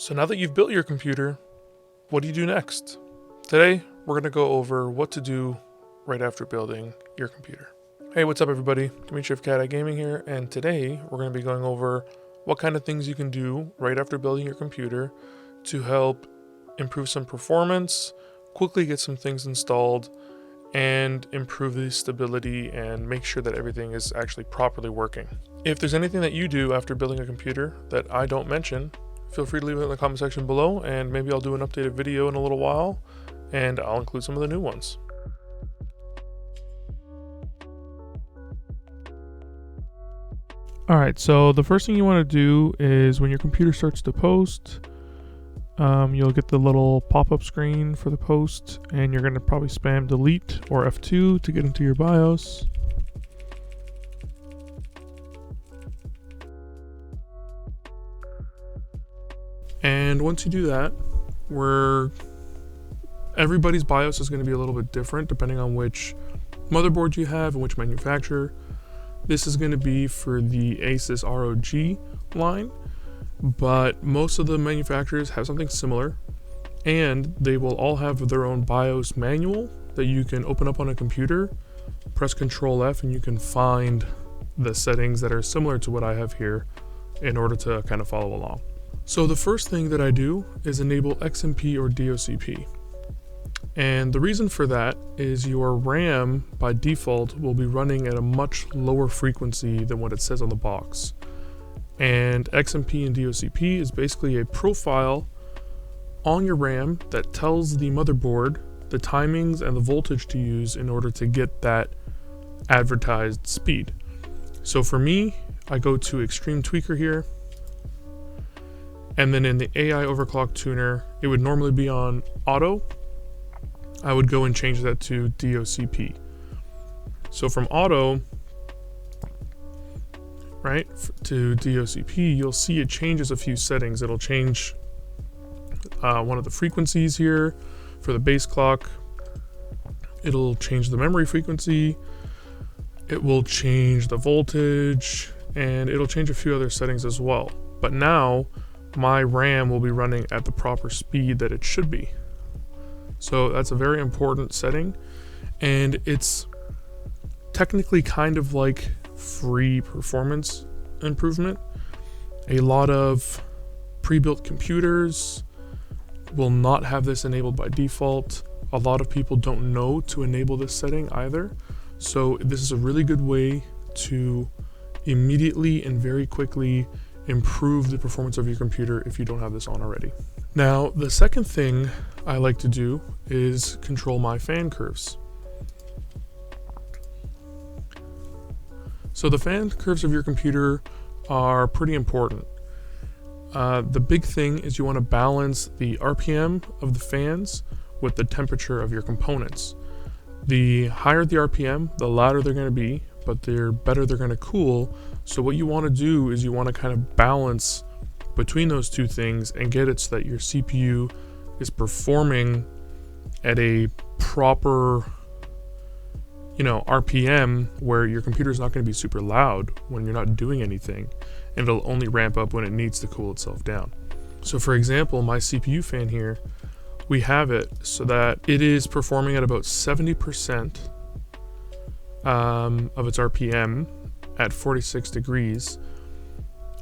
So now that you've built your computer, what do you do next? Today, we're going to go over what to do right after building your computer. Hey, what's up everybody? Dimitri of Caddac Gaming here, and today we're going to be going over what kind of things you can do right after building your computer to help improve some performance, quickly get some things installed, and improve the stability and make sure that everything is actually properly working. If there's anything that you do after building a computer that I don't mention, feel free to leave it in the comment section below, and maybe I'll do an updated video in a little while, and I'll include some of the new ones. Alright, so the first thing you want to do is when your computer starts to post, you'll get the little pop-up screen for the post, and you're going to probably spam delete or F2 to get into your BIOS. And once you do that, everybody's BIOS is going to be a little bit different depending on which motherboard you have and which manufacturer. This is going to be for the Asus ROG line, but most of the manufacturers have something similar, and they will all have their own BIOS manual that you can open up on a computer, press Ctrl F, and you can find the settings that are similar to what I have here in order to kind of follow along. So the first thing that I do is enable XMP or DOCP. And the reason for that is your RAM by default will be running at a much lower frequency than what it says on the box. And XMP and DOCP is basically a profile on your RAM that tells the motherboard the timings and the voltage to use in order to get that advertised speed. So for me, I go to Extreme Tweaker here, and then in the AI overclock tuner, it would normally be on auto. I would go and change that to DOCP. So from auto, right, to DOCP, you'll see it changes a few settings. It'll change one of the frequencies here for the base clock. It'll change the memory frequency. It will change the voltage, and it'll change a few other settings as well. But now my RAM will be running at the proper speed that it should be. So that's a very important setting, and it's technically kind of like free performance improvement. A lot of pre-built computers will not have this enabled by default. A lot of people don't know to enable this setting either. So this is a really good way to immediately and very quickly improve the performance of your computer if you don't have this on already. Now, the second thing I like to do is control my fan curves. So the fan curves of your computer are pretty important. The big thing is you want to balance the RPM of the fans with the temperature of your components. The higher the RPM, the louder they're going to be, but the better they're going to cool. So what you want to do is you want to kind of balance between those two things and get it so that your CPU is performing at a proper, RPM where your computer is not going to be super loud when you're not doing anything, and it'll only ramp up when it needs to cool itself down. So for example, my CPU fan here, we have it so that it is performing at about 70% of its RPM at 46 degrees,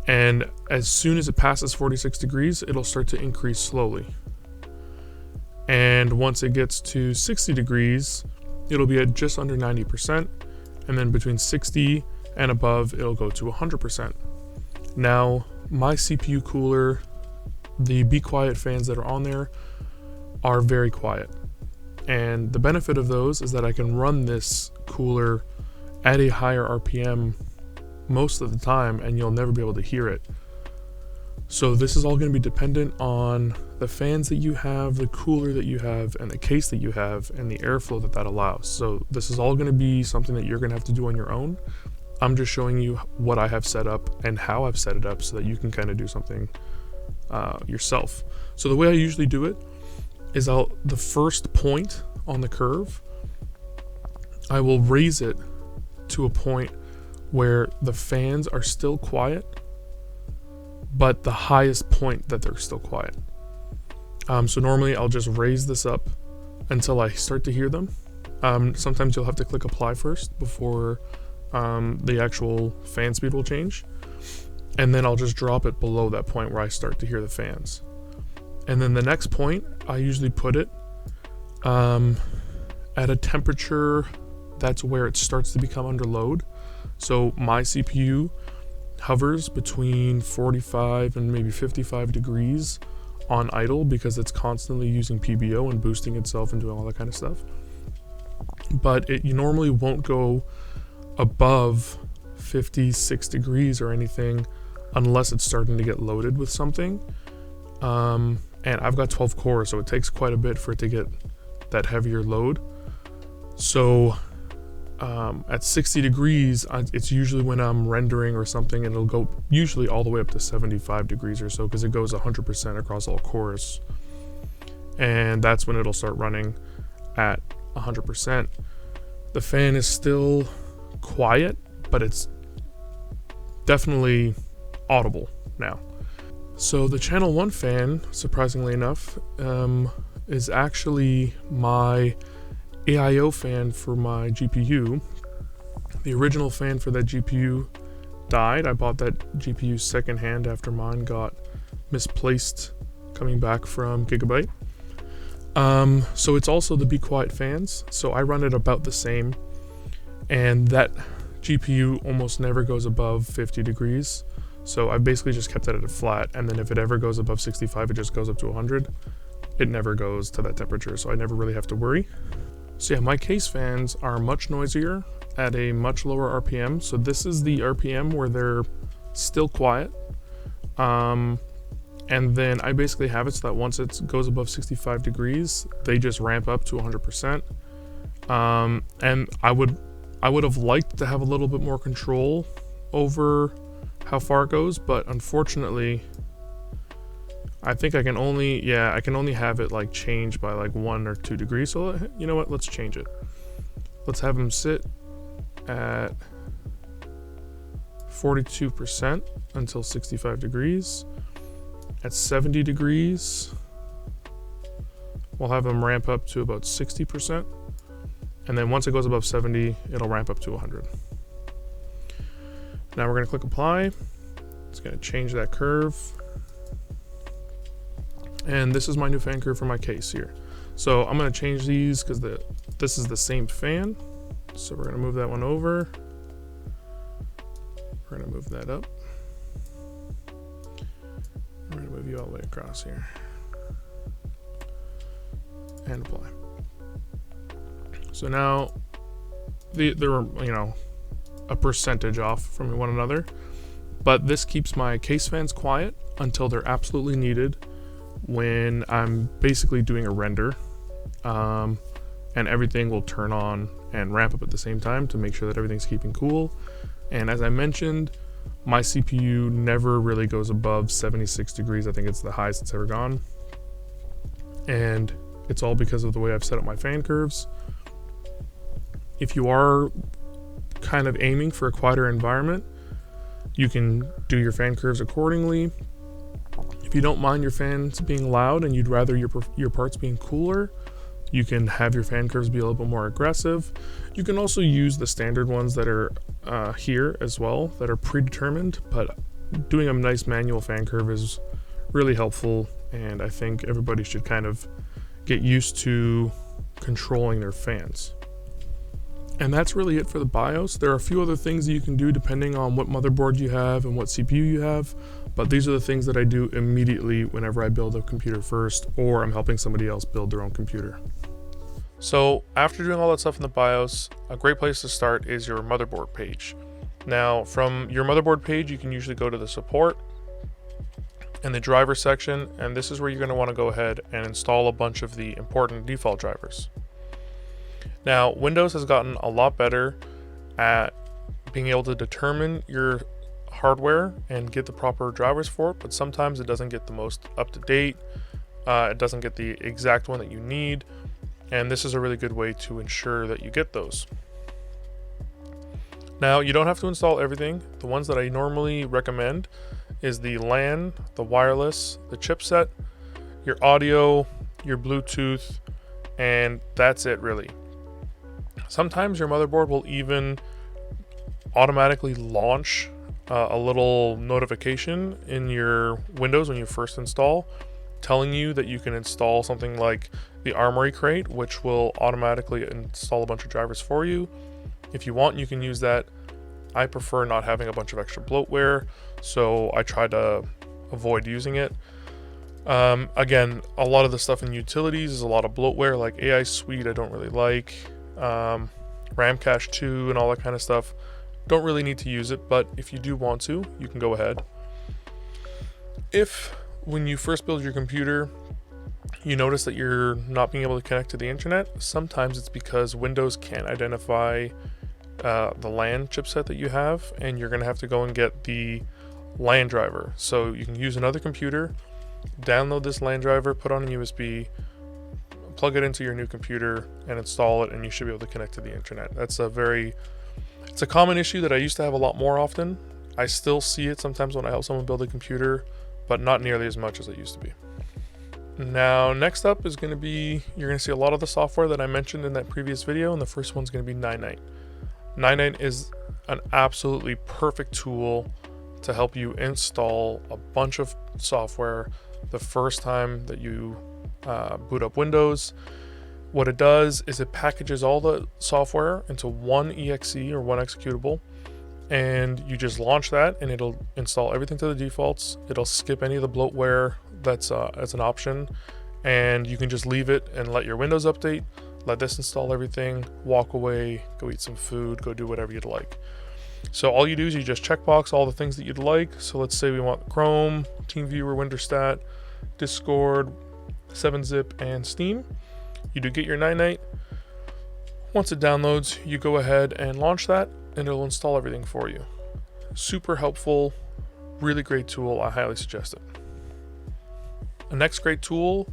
and as soon as it passes 46 degrees, it'll start to increase slowly. And once it gets to 60 degrees, it'll be at just under 90%, and then between 60 and above, it'll go to 100%. Now, my CPU cooler, the Be Quiet fans that are on there are very quiet. And the benefit of those is that I can run this cooler at a higher RPM most of the time, and you'll never be able to hear it. So this is all going to be dependent on the fans that you have, the cooler that you have, and the case that you have, and the airflow that allows. So this is all going to be something that you're going to have to do on your own. I'm just showing you what I have set up and how I've set it up so that you can kind of do something yourself. So the way I usually do it is the first point on the curve, I will raise it to a point where the fans are still quiet, but the highest point that they're still quiet. So normally I'll just raise this up until I start to hear them. Sometimes you'll have to click apply first before the actual fan speed will change. And then I'll just drop it below that point where I start to hear the fans. And then the next point, I usually put it at a temperature that's where it starts to become under load. So my CPU hovers between 45 and maybe 55 degrees on idle because it's constantly using PBO and boosting itself and doing all that kind of stuff. But you normally won't go above 56 degrees or anything unless it's starting to get loaded with something. And I've got 12 cores, so it takes quite a bit for it to get that heavier load. So at 60 degrees, it's usually when I'm rendering or something, and it'll go usually all the way up to 75 degrees or so because it goes 100% across all cores. And that's when it'll start running at 100%. The fan is still quiet, but it's definitely audible now. So the channel 1 fan, surprisingly enough, is actually my AIO fan for my GPU. The original fan for that GPU died. I bought that GPU secondhand after mine got misplaced coming back from Gigabyte. So it's also the Be Quiet fans. So I run it about the same, and that GPU almost never goes above 50 degrees. So I basically just kept it at a flat, and then if it ever goes above 65, it just goes up to 100. It never goes to that temperature, so I never really have to worry. So yeah, my case fans are much noisier at a much lower RPM. So this is the RPM where they're still quiet. And then I basically have it so that once it goes above 65 degrees, they just ramp up to 100%. And I would have liked to have a little bit more control over how far it goes, but unfortunately, I think I can only have it like change by like 1 or 2 degrees. So you know what, let's change it. Let's have them sit at 42% until 65 degrees. At 70 degrees, we'll have them ramp up to about 60%. And then once it goes above 70, it'll ramp up to 100. Now we're gonna click apply. It's gonna change that curve. And this is my new fan curve for my case here. So I'm gonna change these because this is the same fan. So we're gonna move that one over. We're gonna move that up. We're gonna move you all the way across here. And apply. So now they're a percentage off from one another, but this keeps my case fans quiet until they're absolutely needed when I'm basically doing a render, and everything will turn on and ramp up at the same time to make sure that everything's keeping cool. And as I mentioned, my CPU never really goes above 76 degrees. I think it's the highest it's ever gone. And it's all because of the way I've set up my fan curves. If you are kind of aiming for a quieter environment, you can do your fan curves accordingly. If you don't mind your fans being loud and you'd rather your parts being cooler, you can have your fan curves be a little bit more aggressive. You can also use the standard ones that are here as well, that are predetermined, but doing a nice manual fan curve is really helpful, and I think everybody should kind of get used to controlling their fans. And that's really it for the BIOS. There are a few other things that you can do depending on what motherboard you have and what CPU you have, but these are the things that I do immediately whenever I build a computer first, or I'm helping somebody else build their own computer. So after doing all that stuff in the BIOS, a great place to start is your motherboard page. Now from your motherboard page, you can usually go to the support and the driver section, and this is where you're going to want to go ahead and install a bunch of the important default drivers. Now, Windows has gotten a lot better at being able to determine your hardware and get the proper drivers for it, but sometimes it doesn't get the most up-to-date, it doesn't get the exact one that you need, and this is a really good way to ensure that you get those. Now, you don't have to install everything. The ones that I normally recommend is the LAN, the wireless, the chipset, your audio, your Bluetooth, and that's it really. Sometimes your motherboard will even automatically launch a little notification in your Windows when you first install, telling you that you can install something like the Armory Crate, which will automatically install a bunch of drivers for you. If you want, you can use that. I prefer not having a bunch of extra bloatware, so I try to avoid using it. Again, a lot of the stuff in utilities is a lot of bloatware, like AI Suite I don't really like, RAM Cache 2 and all that kind of stuff. Don't really need to use it, but if you do want to, you can go ahead. If when you first build your computer, you notice that you're not being able to connect to the internet, sometimes it's because Windows can't identify the LAN chipset that you have, and you're going to have to go and get the LAN driver. So you can use another computer, download this LAN driver, put on a USB, plug it into your new computer, and install it, and you should be able to connect to the internet. It's a common issue that I used to have a lot more often. I still see it sometimes when I help someone build a computer, but not nearly as much as it used to be. Now, next up is going to be, you're going to see a lot of the software that I mentioned in that previous video, and the first one's going to be 99. 99 is an absolutely perfect tool to help you install a bunch of software the first time that you boot up Windows. What it does is it packages all the software into one exe or one executable, and you just launch that and it'll install everything to the defaults. It'll skip any of the bloatware that's as an option, and you can just leave it and let your Windows update, let this install everything, walk away, go eat some food, go do whatever you'd like. So all you do is you just checkbox all the things that you'd like. So let's say we want Chrome, TeamViewer, WinterStat, Discord, 7-Zip, and Steam. You do get your 99. Once it downloads, you go ahead and launch that, and it'll install everything for you. Super helpful, really great tool. I highly suggest it. The next great tool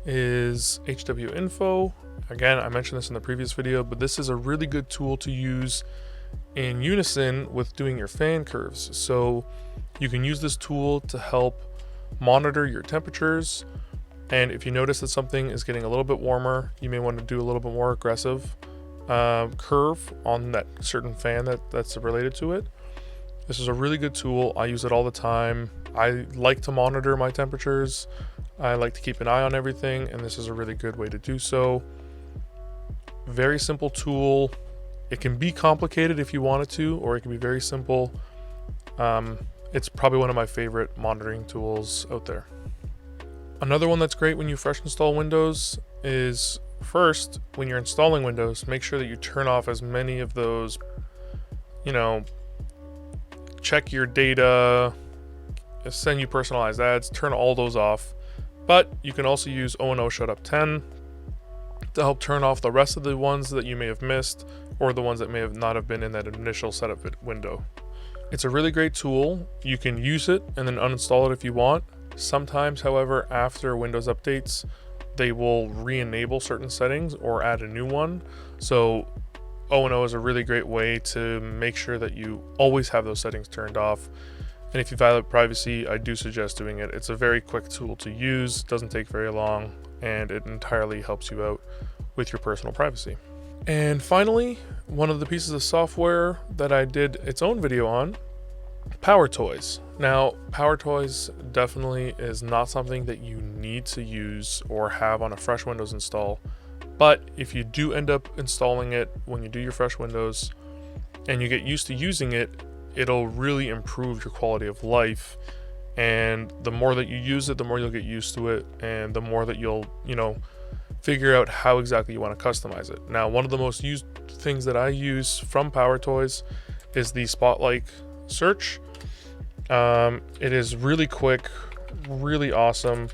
is HW Info. Again, I mentioned this in the previous video, but this is a really good tool to use in unison with doing your fan curves. So you can use this tool to help monitor your temperatures, and if you notice that something is getting a little bit warmer, you may want to do a little bit more aggressive curve on that certain fan that's related to it. This is a really good tool. I use it all the time. I like to monitor my temperatures. I like to keep an eye on everything, and this is a really good way to do so. Very simple tool. It can be complicated if you want it to, or it can be very simple. It's probably one of my favorite monitoring tools out there. Another one that's great when you fresh install Windows is, first, when you're installing Windows, make sure that you turn off as many of those, check your data, send you personalized ads, turn all those off. But you can also use O&O Shutup 10 to help turn off the rest of the ones that you may have missed, or the ones that may have not have been in that initial setup window. It's a really great tool. You can use it and then uninstall it if you want. Sometimes, however, after Windows updates, they will re-enable certain settings or add a new one. So O&O is a really great way to make sure that you always have those settings turned off. And if you value privacy, I do suggest doing it. It's a very quick tool to use, doesn't take very long, and it entirely helps you out with your personal privacy. And finally, one of the pieces of software that I did its own video on, PowerToys. Now, PowerToys definitely is not something that you need to use or have on a fresh Windows install, but if you do end up installing it when you do your fresh Windows and you get used to using it, it'll really improve your quality of life. And the more that you use it, the more you'll get used to it, and the more that you'll, figure out how exactly you want to customize it. Now, one of the most used things that I use from PowerToys is the Spotlight search. It is really quick, really awesome.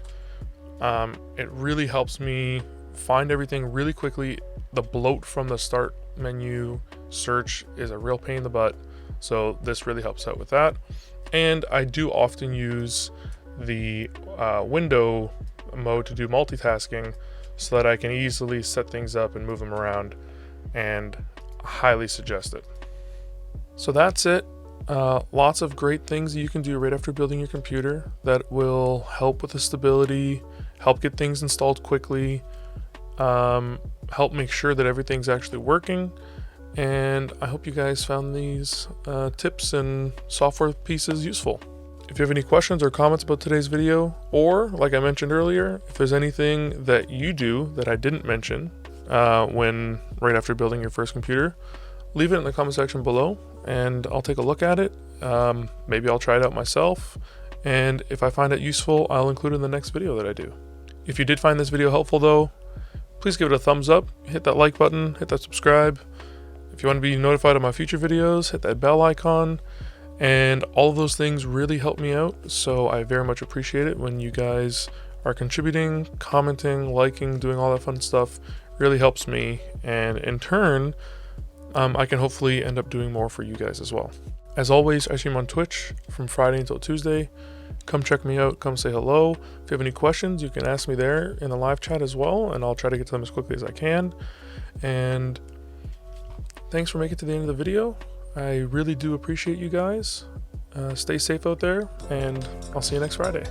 It really helps me find everything really quickly. The bloat from the start menu search is a real pain in the butt, so this really helps out with that. And I do often use the window mode to do multitasking, so that I can easily set things up and move them around, and highly suggest it. So that's it. Lots of great things that you can do right after building your computer that will help with the stability, help get things installed quickly, help make sure that everything's actually working. And I hope you guys found these tips and software pieces useful. If you have any questions or comments about today's video, or like I mentioned earlier, if there's anything that you do that I didn't mention right after building your first computer, leave it in the comment section below and I'll take a look at it. Maybe I'll try it out myself, and if I find it useful, I'll include it in the next video that I do. If you did find this video helpful though, please give it a thumbs up, hit that like button, hit that subscribe. If you want to be notified of my future videos, hit that bell icon, and all of those things really help me out, so I very much appreciate it when you guys are contributing, commenting, liking, doing all that fun stuff. Really helps me, and in turn, I can hopefully end up doing more for you guys as well. As always, I stream on Twitch from Friday until Tuesday. Come check me out, come say hello. If you have any questions, you can ask me there in the live chat as well, and I'll try to get to them as quickly as I can. And thanks for making it to the end of the video. I really do appreciate you guys. Stay safe out there, and I'll see you next Friday.